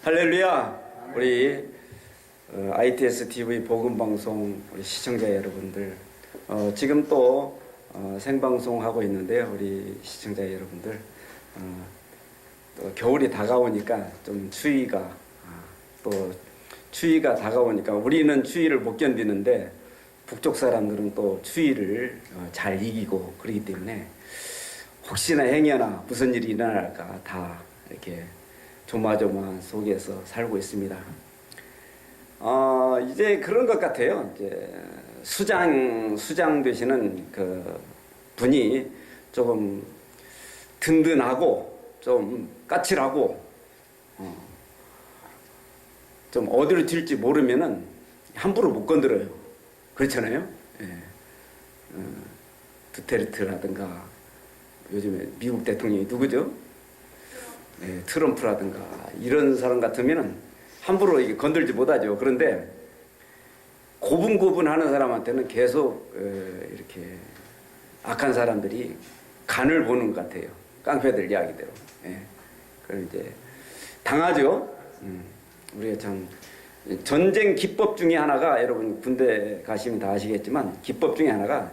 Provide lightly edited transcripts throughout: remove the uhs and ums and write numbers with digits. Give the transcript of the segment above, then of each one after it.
할렐루야! 우리 ITS TV 복음방송 우리 시청자 여러분들, 지금 또 생방송 하고 있는데요. 우리 시청자 여러분들, 또 겨울이 다가오니까 좀 추위가 다가오니까 우리는 추위를 못 견디는데 북쪽 사람들은 또 추위를 잘 이기고 그러기 때문에 혹시나 행여나 무슨 일이 일어날까 다 이렇게 조마조마한 속에서 살고 있습니다. 이제 그런 것 같아요. 이제 수장 되시는 그 분이 조금 든든하고 좀 까칠하고 좀 어디로 튈지 모르면은 함부로 못 건드려요. 그렇잖아요. 예. 두테르테라든가 요즘에 미국 대통령이 누구죠? 예, 트럼프라든가 이런 사람 같으면은 함부로 이게 건들지 못하죠. 그런데 고분고분하는 사람한테는 계속 이렇게 악한 사람들이 간을 보는 것 같아요. 깡패들 이야기대로. 예. 그럼 이제 당하죠. 우리가 참 전쟁 기법 중에 하나가, 여러분 군대 가시면 다 아시겠지만 기법 중에 하나가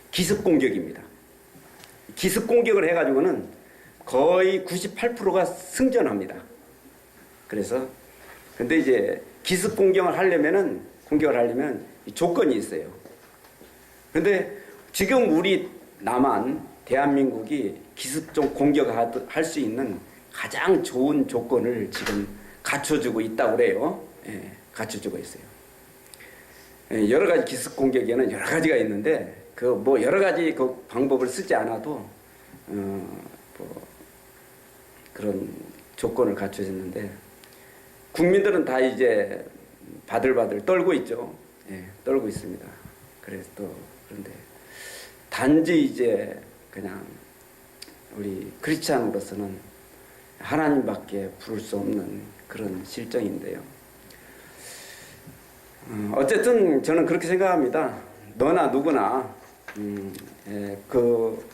기습 공격입니다. 기습 공격을 해가지고는 거의 98%가 승전합니다. 그래서 근데 이제 기습 공격을 하려면 조건이 있어요. 근데 지금 우리 남한 대한민국이 기습 공격할 수 있는 가장 좋은 조건을 지금 갖춰주고 있다고 그래요. 예, 갖춰주고 있어요. 예, 여러 가지 기습 공격에는 여러 가지가 있는데 여러 가지 그 방법을 쓰지 않아도 그런 조건을 갖춰졌는데 국민들은 다 이제 바들바들 떨고 있죠. 예, 떨고 있습니다. 그런데 단지 이제 그냥 우리 크리스찬으로서는 하나님밖에 부를 수 없는 그런 실정인데요. 어쨌든 저는 그렇게 생각합니다. 너나 누구나 그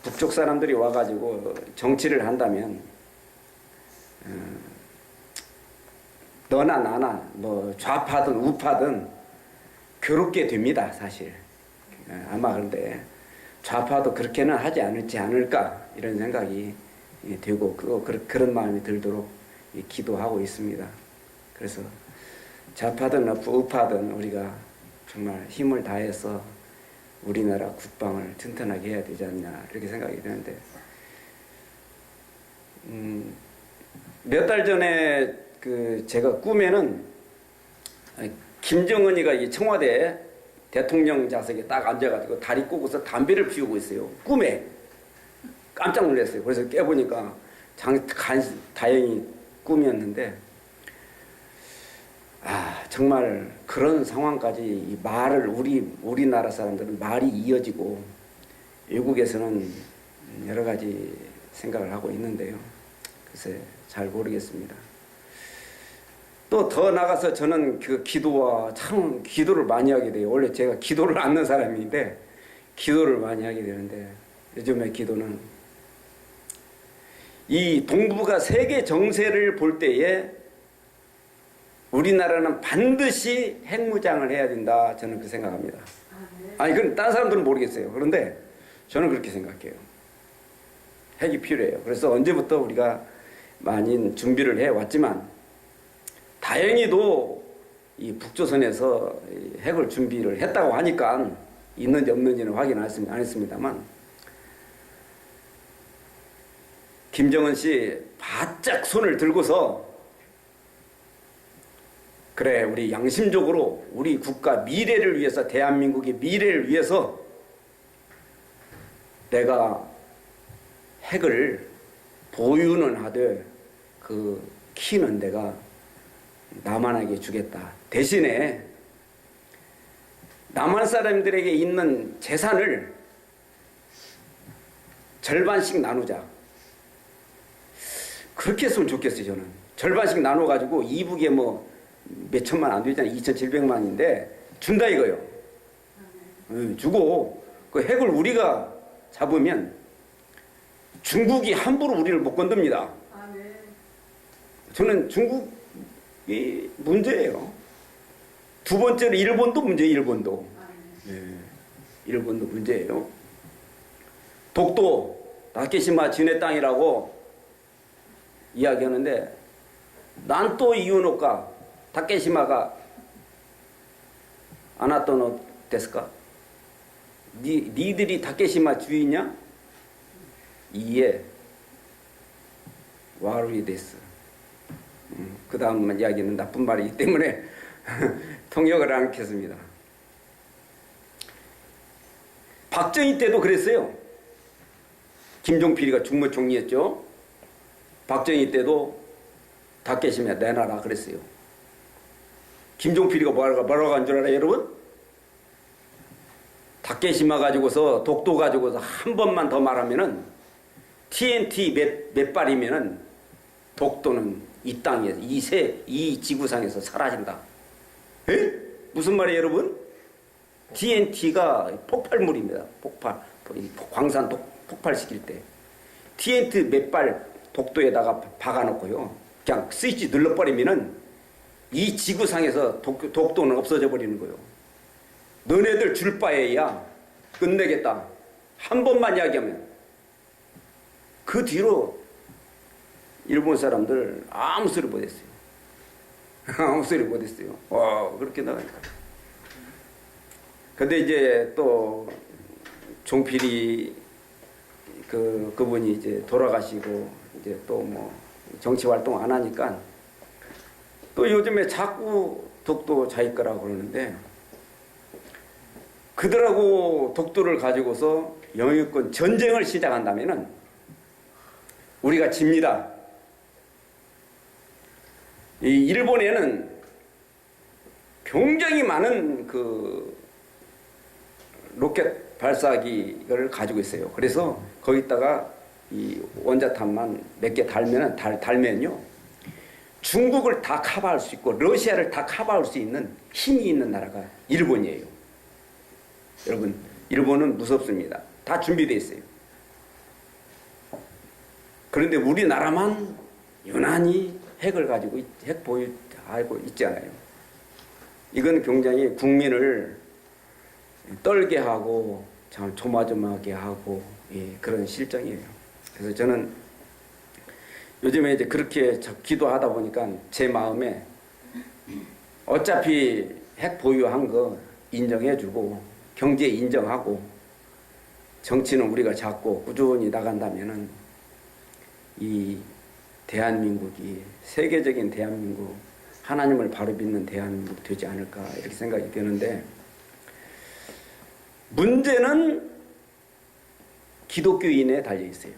북쪽 사람들이 와가지고 정치를 한다면 너나 나나 뭐 좌파든 우파든 괴롭게 됩니다. 사실 아마. 그런데 좌파도 그렇게는 하지 않을까 이런 생각이 되고 그런 마음이 들도록 기도하고 있습니다. 그래서 좌파든 우파든 우리가 정말 힘을 다해서 우리나라 국방을 튼튼하게 해야 되지 않냐 이렇게 생각이 드는데, 몇 달 전에 제가 꿈에는 김정은이가 이 청와대 대통령 좌석에 딱 앉아가지고 다리 꼬고서 담배를 피우고 있어요. 꿈에. 깜짝 놀랐어요. 그래서 깨보니까 다행히 꿈이었는데, 정말 그런 상황까지 이 말을 우리나라 사람들은 말이 이어지고 외국에서는 여러 가지 생각을 하고 있는데요. 글쎄 잘 모르겠습니다. 또 더 나가서 저는 참 기도를 많이 하게 돼요. 원래 제가 기도를 않는 사람인데 기도를 많이 하게 되는데, 요즘에 기도는 이 동북아 세계 정세를 볼 때에 우리나라는 반드시 핵무장을 해야 된다. 저는 그렇게 생각합니다. 그건 다른 사람들은 모르겠어요. 그런데 저는 그렇게 생각해요. 핵이 필요해요. 그래서 언제부터 우리가 많이 준비를 해왔지만, 다행히도 이 북조선에서 핵을 준비를 했다고 하니까 있는지 없는지는 확인 안 했습니다만, 김정은 씨 바짝 손을 들고서 그래, 우리 양심적으로 우리 국가 미래를 위해서, 대한민국의 미래를 위해서 내가 핵을 보유는 하되 그 키는 내가 남한에게 주겠다. 대신에 남한 사람들에게 있는 재산을 절반씩 나누자. 그렇게 했으면 좋겠어요. 저는 절반씩 나눠가지고 이북에 몇 천만 안 되잖아요. 2,700만인데 준다 이거요. 주고 그 핵을 우리가 잡으면 중국이 함부로 우리를 못 건듭니다. 저는 중국이 문제예요. 두 번째로 일본도 문제예요. 일본도. 네. 일본도 문제예요. 독도 다케시마 진해 땅이라고 이야기하는데 난 또 이유노까 다케시마가 아나토노 데스까? 니들이 다케시마 주인이냐? 이에 와루이 데스. 그 다음 이야기는 나쁜 말이기 때문에 통역을 안 하겠습니다. 박정희 때도 그랬어요. 김종필이가 국무총리였죠. 박정희 때도 다케시마 내놔라 그랬어요. 김종필이가 뭐라고 한 줄 알아요, 여러분? 다케시마 가지고서 독도 가지고서 한 번만 더 말하면은 TNT 몇 발이면은 독도는 이 땅에서 이 지구상에서 사라진다. 에? 무슨 말이에요, 여러분? TNT가 폭발물입니다. 광산 폭발시킬 때 TNT 몇 발 독도에다가 박아놓고요. 그냥 스위치 눌러버리면은 이 지구상에서 독도는 없어져 버리는 거예요. 너네들 줄 바에야 끝내겠다. 한 번만 이야기하면 그 뒤로 일본 사람들 아무 소리 못했어요. 아무 소리 못했어요. 와 그렇게 나가니까. 근데 이제 또 종필이 그분이 이제 돌아가시고 이제 또 뭐 정치 활동 안 하니까 또 요즘에 자꾸 독도 자기 거라고 그러는데 그들하고 독도를 가지고서 영유권 전쟁을 시작한다면은 우리가 집니다. 이 일본에는 굉장히 많은 그 로켓 발사기를 가지고 있어요. 그래서 거기다가 이 원자탄만 몇 개 달면요. 중국을 다 커버할 수 있고 러시아를 다 커버할 수 있는 힘이 있는 나라가 일본이에요. 여러분, 일본은 무섭습니다. 다 준비되어 있어요. 그런데 우리나라만 유난히 핵을 가지고 핵 보유하고 있지 않아요. 이건 굉장히 국민을 떨게 하고 참 조마조마하게 하고 그런 실정이에요. 그래서 저는 요즘에 이제 그렇게 기도하다 보니까 제 마음에 어차피 핵 보유한 거 인정해주고 경제 인정하고 정치는 우리가 잡고 꾸준히 나간다면은 이 대한민국이 세계적인 대한민국, 하나님을 바로 믿는 대한민국 되지 않을까 이렇게 생각이 드는데 문제는 기독교인에 달려 있어요.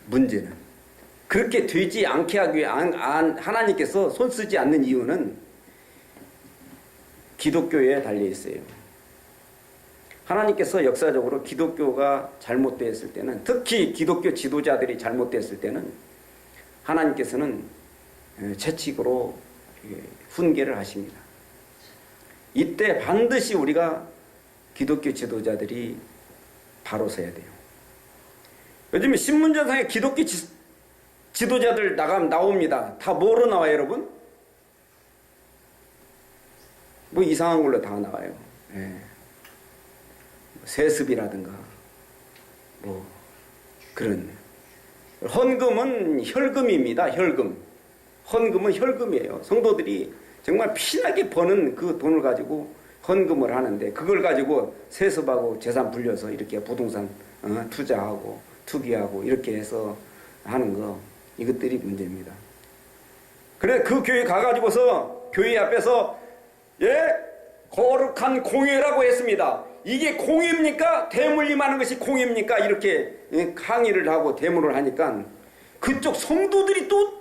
문제는 그렇게 되지 않게 하기 위해 하나님께서 손 쓰지 않는 이유는 기독교에 달려 있어요. 하나님께서 역사적으로 기독교가 잘못되었을 때는 특히 기독교 지도자들이 잘못되었을 때는 하나님께서는 채찍으로 훈계를 하십니다. 이때 반드시 우리가 기독교 지도자들이 바로 서야 돼요. 요즘에 신문전상에 기독교 지도자들 나옵니다. 다 뭐로 나와요, 여러분? 뭐 이상한 걸로 다 나와요. 세습이라든가 뭐 그런 헌금은 혈금입니다. 혈금. 헌금은 혈금이에요. 성도들이 정말 피나게 버는 그 돈을 가지고 헌금을 하는데 그걸 가지고 세습하고 재산 불려서 이렇게 부동산 투자하고 투기하고 이렇게 해서 하는 거 이것들이 문제입니다. 그래 그 교회 가가지고서 교회 앞에서 거룩한 공예라고 했습니다. 이게 공예입니까? 대물림하는 것이 공예입니까? 이렇게 항의를 하고 대물을 하니까 그쪽 성도들이 또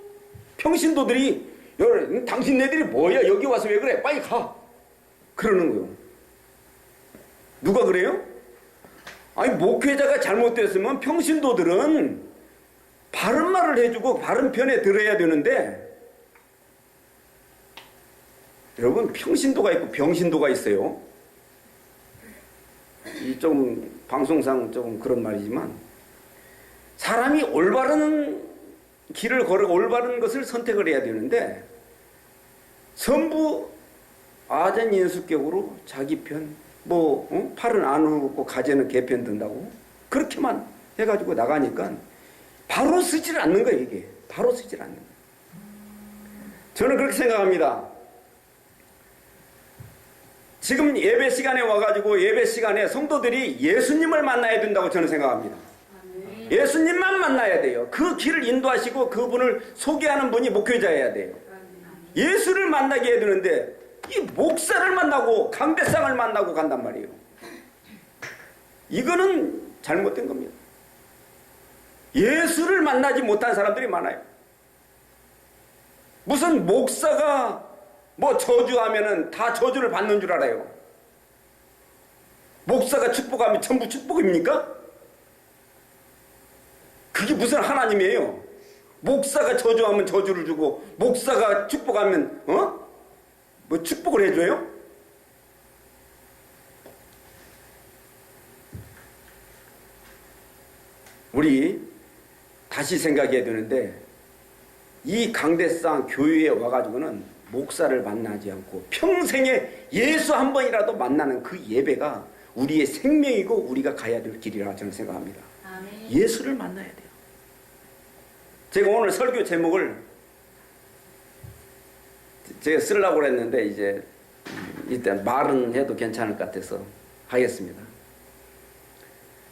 평신도들이 당신네들이 뭐야 여기 와서 왜 그래? 빨리 가! 그러는 거예요. 누가 그래요? 아니 목회자가 잘못됐으면 평신도들은 바른 말을 해주고 바른 편에 들어야 되는데 여러분 평신도가 있고 병신도가 있어요. 이 좀 방송상 좀 그런 말이지만 사람이 올바른 길을 걸어 올바른 것을 선택을 해야 되는데 전부 아전인수격으로 자기 편, 팔은 안 울고 가재는 개편 든다고 그렇게만 해가지고 나가니까 바로 쓰질 않는 거예요. 이게 바로 쓰질 않는 거예요. 저는 그렇게 생각합니다. 지금 예배 시간에 와가지고 예배 시간에 성도들이 예수님을 만나야 된다고 저는 생각합니다. 예수님만 만나야 돼요. 그 길을 인도하시고 그분을 소개하는 분이 목회자여야 돼요. 예수를 만나게 해야 되는데 이 목사를 만나고 강대상을 만나고 간단 말이에요. 이거는 잘못된 겁니다. 예수를 만나지 못한 사람들이 많아요. 무슨 목사가 저주하면은 다 저주를 받는 줄 알아요. 목사가 축복하면 전부 축복입니까? 그게 무슨 하나님이에요? 목사가 저주하면 저주를 주고 목사가 축복하면 축복을 해줘요? 우리 다시 생각해야 되는데 이 강대상 교회에 와가지고는 목사를 만나지 않고 평생에 예수 한 번이라도 만나는 그 예배가 우리의 생명이고 우리가 가야 될 길이라 저는 생각합니다. 아멘. 예수를 만나야 돼요. 제가 오늘 설교 제목을 제가 쓰려고 했는데 이제 일단 말은 해도 괜찮을 것 같아서 하겠습니다.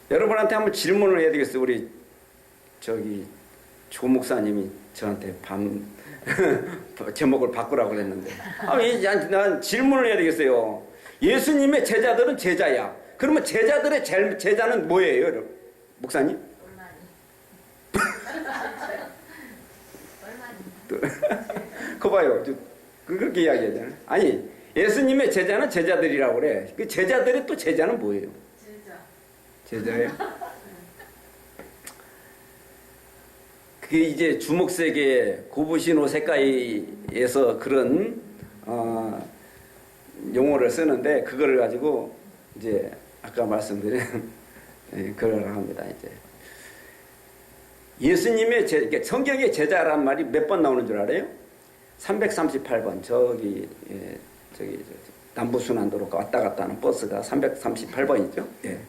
여러분한테 한번 질문을 해야 되겠어요. 우리 조 목사님이 저한테 제목을 바꾸라고 그랬는데 난 질문을 해야 되겠어요. 예수님의 제자들은 제자야. 그러면 제자들의 제자는 뭐예요, 여러분? 목사님? 그거 봐요. 그렇게 이야기하잖아요. 아니, 예수님의 제자는 제자들이라고 그래. 그 제자들의 또 제자는 뭐예요? 제자예요? 그게 이제 주목세계 고부신호 세카이에서 그런 용어를 쓰는데 그거를 가지고 이제 아까 말씀드린 그걸 합니다. 이제 예수님의 성경의 제자란 말이 몇 번 나오는 줄 알아요? 338번 저기 남부순환도로 왔다 갔다 하는 버스가 338번이죠. 예.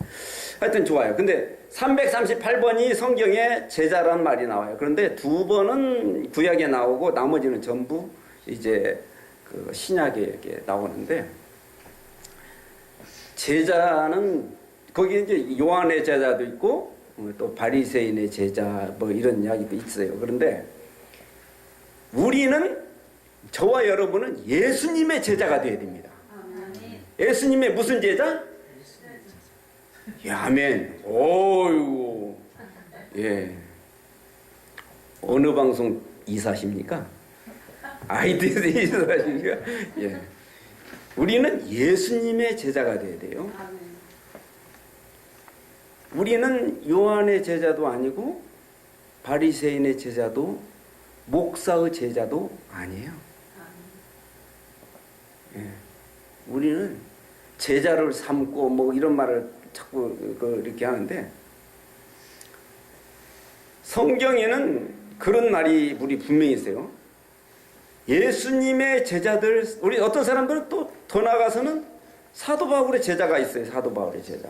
하여튼 좋아요. 근데 338번이 성경에 제자란 말이 나와요. 그런데 2번은 구약에 나오고 나머지는 전부 이제 그 신약에 이렇게 나오는데 제자는 거기 이제 요한의 제자도 있고 또 바리새인의 제자 이런 이야기도 있어요. 그런데 우리는 저와 여러분은 예수님의 제자가 되어야 됩니다. 예수님의 무슨 제자? 예, 아멘. 오유. 예. 어느 방송 이사십니까? 아이디에서 이사십니까? 예. 우리는 예수님의 제자가 되어야 돼요. 우리는 요한의 제자도 아니고 바리새인의 제자도 목사의 제자도 아니에요. 예. 우리는 제자를 삼고 이런 말을 자꾸 이렇게 하는데 성경에는 그런 말이 우리 분명히 있어요. 예수님의 제자들, 우리 어떤 사람들은 또 더 나아가서는 사도 바울의 제자가 있어요. 사도 바울의 제자.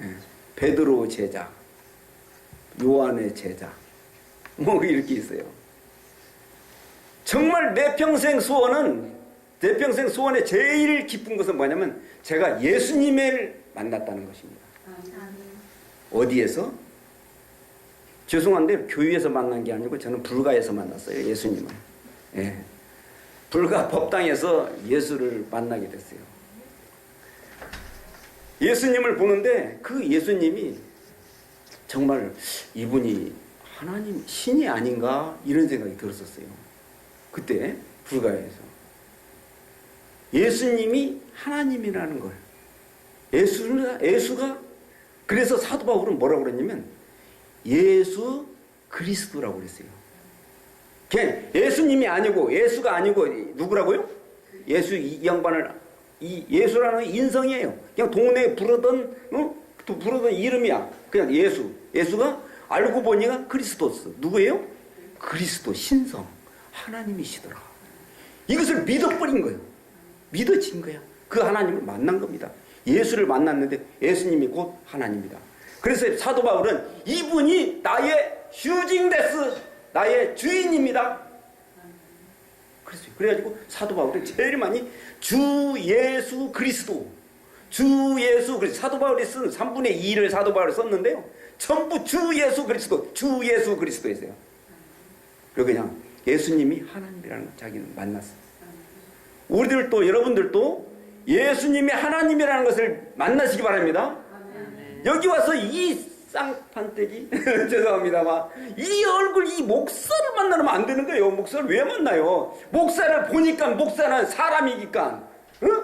예. 베드로 제자, 요한의 제자, 이렇게 있어요. 정말 내 평생 소원의 제일 기쁜 것은 뭐냐면 제가 예수님을 만났다는 것입니다. 어디에서? 죄송한데 교회에서 만난 게 아니고 저는 불가에서 만났어요. 예수님을. 예. 불가 법당에서 예수를 만나게 됐어요. 예수님을 보는데 그 예수님이 정말 이분이 하나님 신이 아닌가 이런 생각이 들었었어요. 그때 불가에서 예수님이 하나님이라는 걸 예수가 그래서 사도 바울은 뭐라고 그랬냐면 예수 그리스도라고 그랬어요. 예수님이 아니고 예수가 아니고 누구라고요? 예수 이 양반을 이 예수라는 인성이에요. 그냥 동네에 부르던 이름이야. 그냥 예수가 알고 보니까 그리스도스. 누구예요? 그리스도 신성. 하나님이시더라. 이것을 믿어버린 거예요. 믿어진 거야. 그 하나님을 만난 겁니다. 예수를 만났는데 예수님이 곧 하나님이다. 그래서 사도 바울은 이분이 나의 휴징데스, 나의 주인입니다. 그래가지고 사도 바울은 제일 많이 주 예수 그리스도, 주 예수 그리스도, 사도 바울이 쓴 3분의 2를 사도 바울이 썼는데요, 전부 주 예수 그리스도, 주 예수 그리스도였어요. 그리고 그냥 예수님이 하나님이라는 걸 자기는 만났어요. 우리들도, 여러분들도 예수님이 하나님이라는 것을 만나시기 바랍니다. 여기 와서 이 쌍판떼기 죄송합니다만 이 얼굴, 이 목사를 만나면 안 되는 거예요. 목사를 왜 만나요? 목사를 보니까 목사는 사람이니까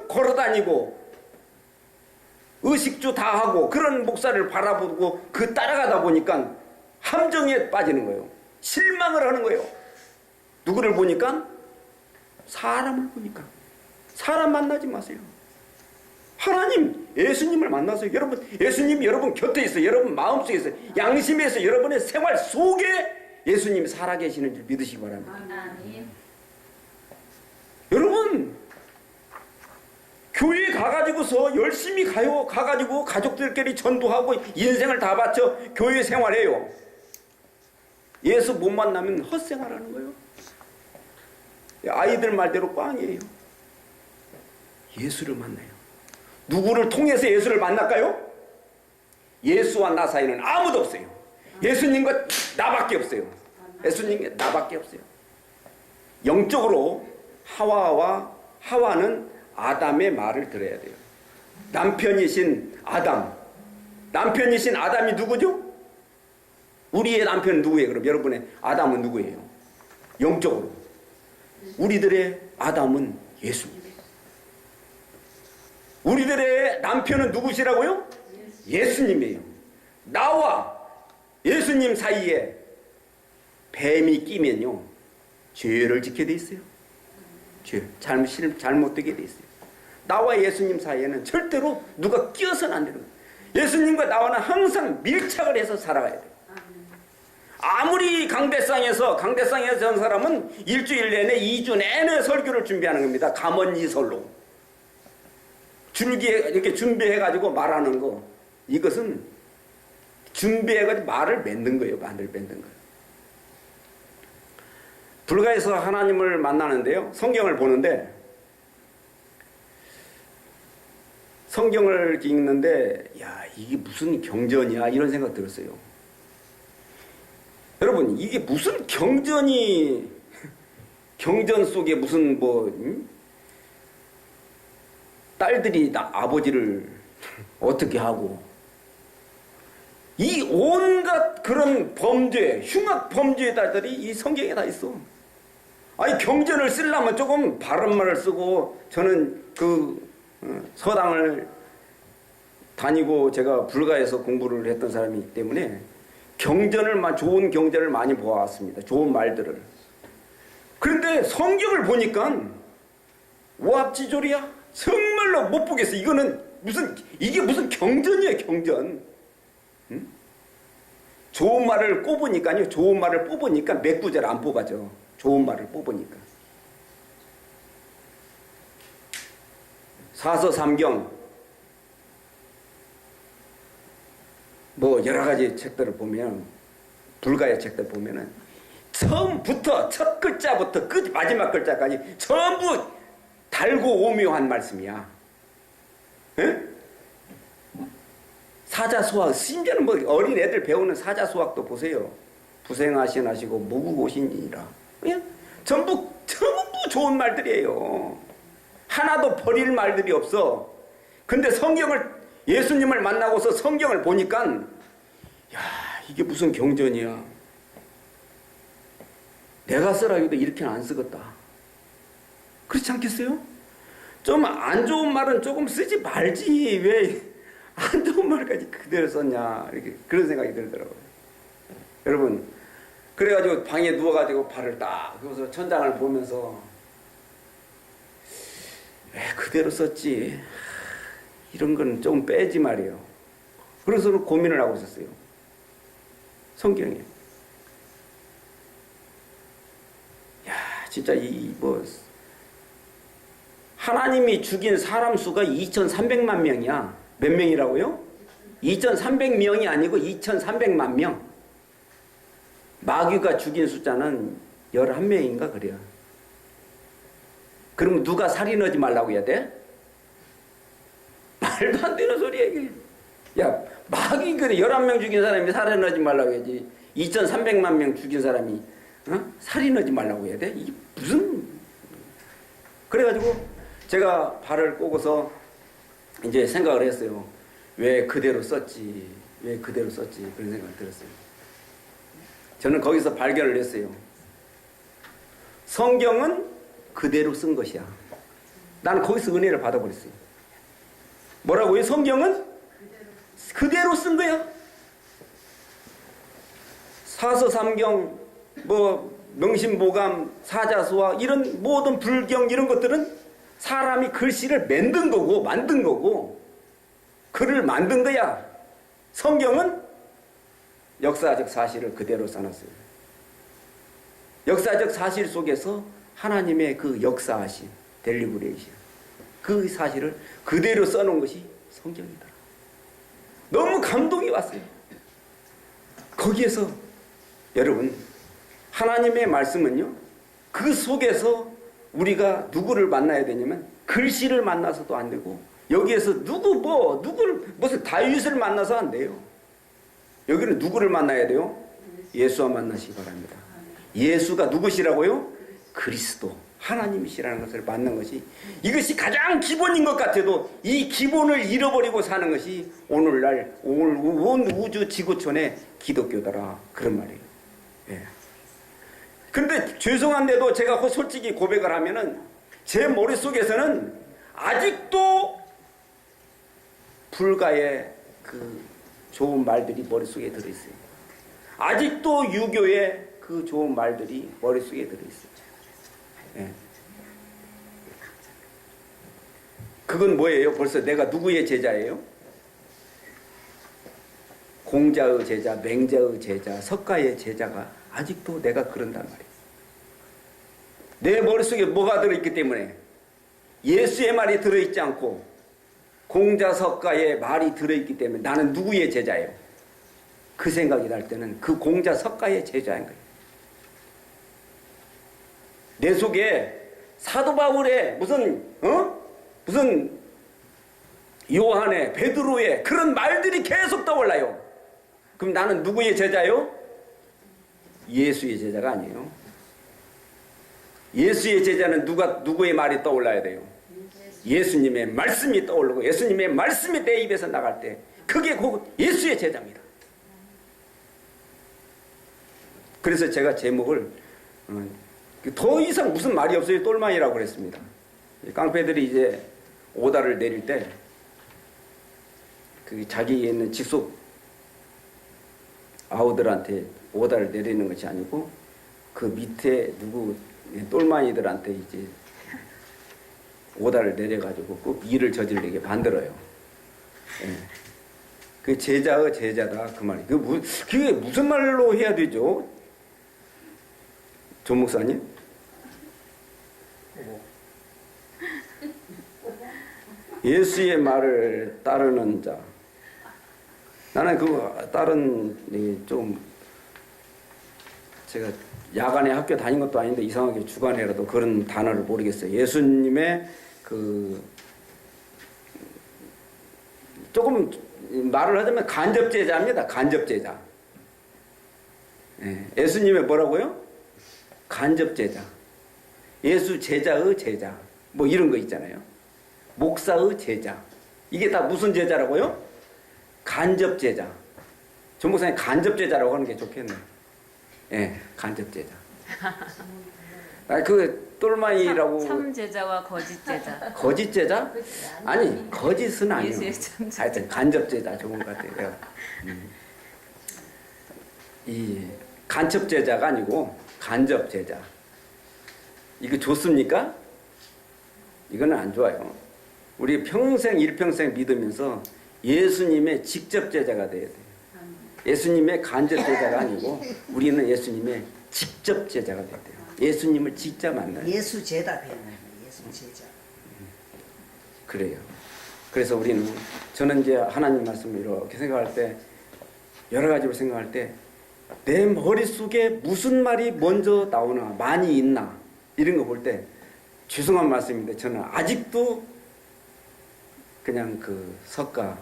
걸어다니고 의식주 다 하고 그런 목사를 바라보고 그 따라가다 보니까 함정에 빠지는 거예요. 실망을 하는 거예요. 누구를 보니까? 사람을 보니까. 사람 만나지 마세요. 하나님, 예수님을 만나세요. 여러분, 예수님이 여러분 곁에 있어요. 여러분 마음속에 있어요. 양심에 있어요. 여러분의 생활 속에 예수님이 살아계시는 줄 믿으시기 바랍니다. 여러분, 교회에 가가지고서 열심히 가요. 가가지고 가족들끼리 전도하고 인생을 다 바쳐 교회 생활해요. 예수 못 만나면 헛생활하는 거예요. 아이들 말대로 꽝이에요. 예수를 만나요. 누구를 통해서 예수를 만날까요? 예수와 나 사이는 아무도 없어요. 예수님과 나밖에 없어요. 예수님과 나밖에 없어요. 영적으로 하와는 아담의 말을 들어야 돼요. 남편이신 아담이 누구죠? 우리의 남편은 누구예요? 그럼 여러분의 아담은 누구예요? 영적으로 우리들의 아담은 예수님. 우리들의 남편은 누구시라고요? 예수님이에요. 나와 예수님 사이에 뱀이 끼면요, 죄를 짓게 돼 있어요. 잘못되게 돼 있어요. 나와 예수님 사이에는 절대로 누가 끼어서는 안 되는 거예요. 예수님과 나와는 항상 밀착을 해서 살아가야 돼요. 아무리 강대상에서 전 사람은 일주일 내내 2주 내내 설교를 준비하는 겁니다. 감언이설로. 줄기에 이렇게 준비해가지고 말하는 거, 이것은 준비해가지고 말을 맺는 거예요. 말을 맺는 거예요. 불가에서 하나님을 만나는데요, 성경을 보는데, 성경을 읽는데, 야, 이게 무슨 경전이야, 이런 생각 들었어요. 여러분, 이게 무슨 경전이, 경전 속에 무슨 딸들이 아버지를 어떻게 하고, 이 온갖 그런 범죄, 흉악 범죄의 딸들이 이 성경에 다 있어. 아니, 경전을 쓰려면 조금 바른 말을 쓰고, 저는 서당을 다니고 제가 불가에서 공부를 했던 사람이기 때문에 좋은 경전을 많이 보아왔습니다. 좋은 말들을. 그런데 성경을 보니까 오합지졸이야. 정말로 못 보겠어. 이게 무슨 경전이에요, 경전. 응? 좋은 말을 뽑으니까 몇 구절 안 뽑아져. 좋은 말을 뽑으니까. 사서삼경, 여러 가지 책들을 보면, 불가의 책들 보면은, 처음부터, 첫 글자부터 끝 마지막 글자까지 전부 달고 오묘한 말씀이야. 에? 사자소학, 심지어는 어린 애들 배우는 사자소학도 보세요. 부생하시나시고 무구고신이니라. 전부 좋은 말들이에요. 하나도 버릴 말들이 없어. 근데 예수님을 만나고서 성경을 보니까, 야, 이게 무슨 경전이야. 내가 쓰라기도 이렇게는 안 쓰겠다. 그렇지 않겠어요? 좀 안 좋은 말은 조금 쓰지 말지. 왜 안 좋은 말까지 그대로 썼냐. 이렇게 그런 생각이 들더라고요. 여러분, 그래가지고 방에 누워가지고 발을 딱 그래서 천장을 보면서, 왜 그대로 썼지? 이런 건 좀 빼지 말이에요. 그래서 고민을 하고 있었어요. 성경에. 야, 진짜 하나님이 죽인 사람 수가 2,300만 명이야. 몇 명이라고요? 2,300명이 아니고 2,300만 명. 마귀가 죽인 숫자는 11명인가 그래요. 그럼 누가 살인하지 말라고 해야 돼? 말도 안 되는 소리야 이게. 야, 마귀 그래 11명 죽인 사람이 살인하지 말라고 해야지. 2,300만 명 죽인 사람이 살인하지 말라고 해야 돼? 이게 무슨. 그래가지고 제가 발을 꼬고서 이제 생각을 했어요. 왜 그대로 썼지? 왜 그대로 썼지? 그런 생각을 들었어요. 저는 거기서 발견을 했어요. 성경은 그대로 쓴 것이야. 나는 거기서 은혜를 받아버렸어요. 뭐라고요? 성경은 그대로 쓴 거야. 사서삼경, 명심보감, 사자수화 이런 모든 불경 이런 것들은 사람이 글씨를 만든 거고 글을 만든 거야. 성경은 역사적 사실을 그대로 써놨어요. 역사적 사실 속에서 하나님의 그 역사하신 델리브레이션 그 사실을 그대로 써놓은 것이 성경이다. 너무 감동이 왔어요. 거기에서 여러분 하나님의 말씀은요 그 속에서 우리가 누구를 만나야 되냐면 글씨를 만나서도 안 되고 여기에서 누구를 무슨 다윗을 만나서 안 돼요. 여기는 누구를 만나야 돼요? 예수와 만나시기 바랍니다. 예수가 누구시라고요? 그리스도 하나님이시라는 것을 만난 것이 이것이 가장 기본인 것 같아도 이 기본을 잃어버리고 사는 것이 오늘날 온 우주 지구촌의 기독교더라 그런 말이에요. 예. 근데 죄송한데도 제가 솔직히 고백을 하면은 제 머릿속에서는 아직도 불가의 그 좋은 말들이 머릿속에 들어있어요. 아직도 유교의 그 좋은 말들이 머릿속에 들어있어요. 예. 그건 뭐예요? 벌써 내가 누구의 제자예요? 공자의 제자, 맹자의 제자, 석가의 제자가 아직도 내가 그런단 말이에요. 내 머릿속에 뭐가 들어있기 때문에 예수의 말이 들어있지 않고 공자, 석가의 말이 들어있기 때문에 나는 누구의 제자예요? 그 생각이 날 때는 그 공자, 석가의 제자인 거예요. 내 속에 사도 바울의 무슨 요한의, 베드로의 그런 말들이 계속 떠올라요. 그럼 나는 누구의 제자요? 예수의 제자가 아니에요. 예수의 제자는 누구의 말이 떠올라야 돼요? 예수님의 말씀이 떠오르고 예수님의 말씀이 내 입에서 나갈 때 그게 곧 예수의 제자입니다. 그래서 제가 제목을 더 이상 무슨 말이 없어요. 똘마이라고 그랬습니다. 깡패들이 이제 오다를 내릴 때 그 자기에 있는 직속 아우들한테 오다를 내리는 것이 아니고 그 밑에 똘마이들한테 이제 오다를 내려가지고 꼭 일을 저지르게 만들어요. 예. 그 제자의 제자다 그 말이. 그게 무슨 말로 해야 되죠? 조 목사님? 예수의 말을 따르는 자. 나는 그거 좀 제가 야간에 학교 다닌 것도 아닌데 이상하게 주간에라도 그런 단어를 모르겠어요. 예수님의 조금 말을 하자면 간접제자입니다. 간접제자. 예, 예수님의 뭐라고요? 간접제자. 예수 제자의 제자. 뭐 이런 거 있잖아요. 목사의 제자. 이게 다 무슨 제자라고요? 간접제자. 전 목사님 간접제자라고 하는 게 좋겠네요. 예, 간접제자. 그 똘마이라고 참제자와 거짓제자. 거짓제자? 아니 거짓은 아니에요. 하여튼 간접제자 좋은 것 같아요. 이 간첩제자가 아니고 간접제자. 이거 좋습니까? 이거는 안 좋아요. 우리 평생 일평생 믿으면서 예수님의 직접 제자가 돼야 돼요. 예수님의 간접 제자가 아니고 우리는 예수님의 직접 제자가 됐대요. 예수님을 직접 만나요. 예수 제자 배우는 예수 제자. 그래요. 그래서 우리는 저는 이제 하나님 말씀을 이렇게 생각할 때 여러 가지로 생각할 때 내 머릿속에 무슨 말이 먼저 나오나 많이 있나 이런 거 볼 때 죄송한 말씀인데 저는 아직도 그냥 그 석가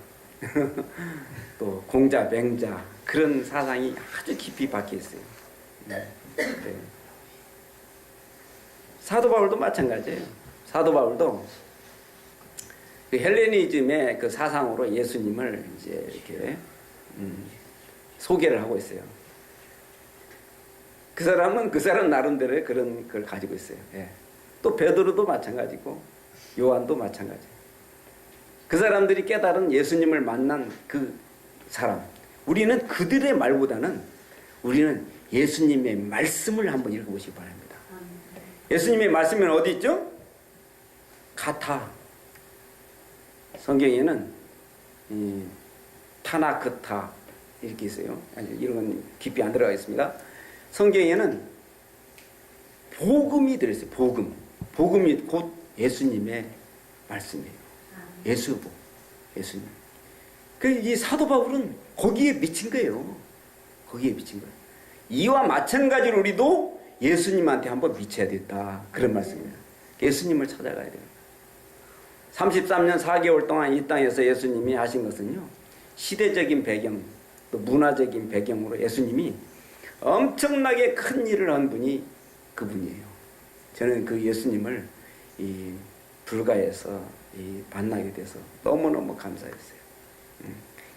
또 공자 맹자 그런 사상이 아주 깊이 박혀 있어요. 네. 사도 바울도 마찬가지예요. 사도 바울도 그 헬레니즘의 그 사상으로 예수님을 이제 이렇게 소개를 하고 있어요. 그 사람 나름대로의 그런 걸 가지고 있어요. 예. 또 베드로도 마찬가지고 요한도 마찬가지. 그 사람들이 깨달은 예수님을 만난 그 사람. 우리는 그들의 말보다는 우리는 예수님의 말씀을 한번 읽어보시기 바랍니다. 예수님의 말씀은 어디 있죠? 가타. 성경에는 이 타나크타 이렇게 있어요. 아니, 이런 건 깊이 안 들어가 있습니다. 성경에는 복음이 들어있어요. 복음. 복음이 곧 예수님의 말씀이에요. 예수복. 예수님. 이 사도 바울은 거기에 미친 거예요. 거기에 미친 거예요. 이와 마찬가지로 우리도 예수님한테 한번 미쳐야 됐다. 그런 말씀이에요. 예수님을 찾아가야 돼요. 33년 4개월 동안 이 땅에서 예수님이 하신 것은요. 시대적인 배경, 또 문화적인 배경으로 예수님이 엄청나게 큰 일을 한 분이 그분이에요. 저는 그 예수님을 이 불가에서 만나게 돼서 너무너무 감사했어요.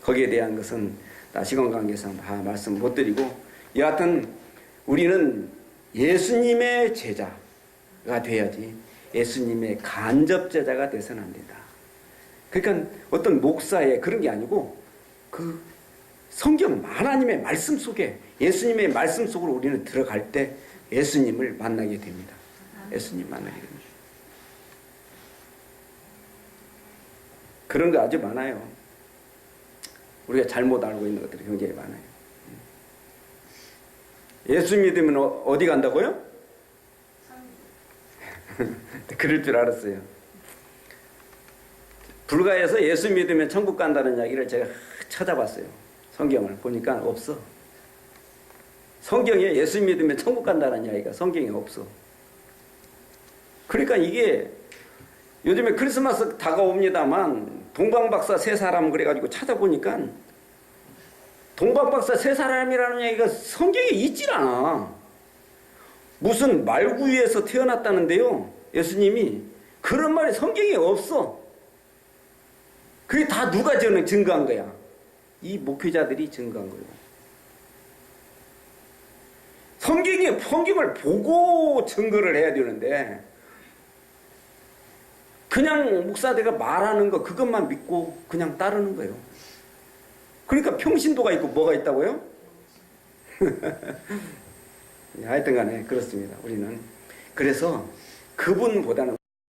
거기에 대한 것은 시간 관계상 다 말씀 못 드리고 여하튼 우리는 예수님의 제자가 돼야지 예수님의 간접 제자가 돼서는 안 된다. 그러니까 어떤 목사의 그런 게 아니고 그 성경 하나님의 말씀 속에 예수님의 말씀 속으로 우리는 들어갈 때 예수님을 만나게 됩니다. 예수님 만나게 됩니다. 그런 거 아주 많아요. 우리가 잘못 알고 있는 것들이 굉장히 많아요. 예수 믿으면 어디 간다고요? 그럴 줄 알았어요. 불가에서 예수 믿으면 천국 간다는 이야기를 제가 찾아봤어요. 성경을 보니까 없어. 성경에 예수 믿으면 천국 간다는 이야기가 성경에 없어. 그러니까 이게 요즘에 크리스마스 다가옵니다만 동방박사 세 사람 그래가지고 찾아보니까 동방박사 세 사람이라는 얘기가 성경에 있질 않아. 무슨 말구유에서 태어났다는데요. 예수님이 그런 말이 성경에 없어. 그게 다 누가 증거한 거야? 이 목회자들이 증거한 거예요. 성경을 보고 증거를 해야 되는데 그냥 목사들가 말하는 거 그것만 믿고 그냥 따르는 거예요. 그러니까 평신도가 있고 뭐가 있다고요? 하여튼 간에 그렇습니다. 우리는 그래서 그분보다는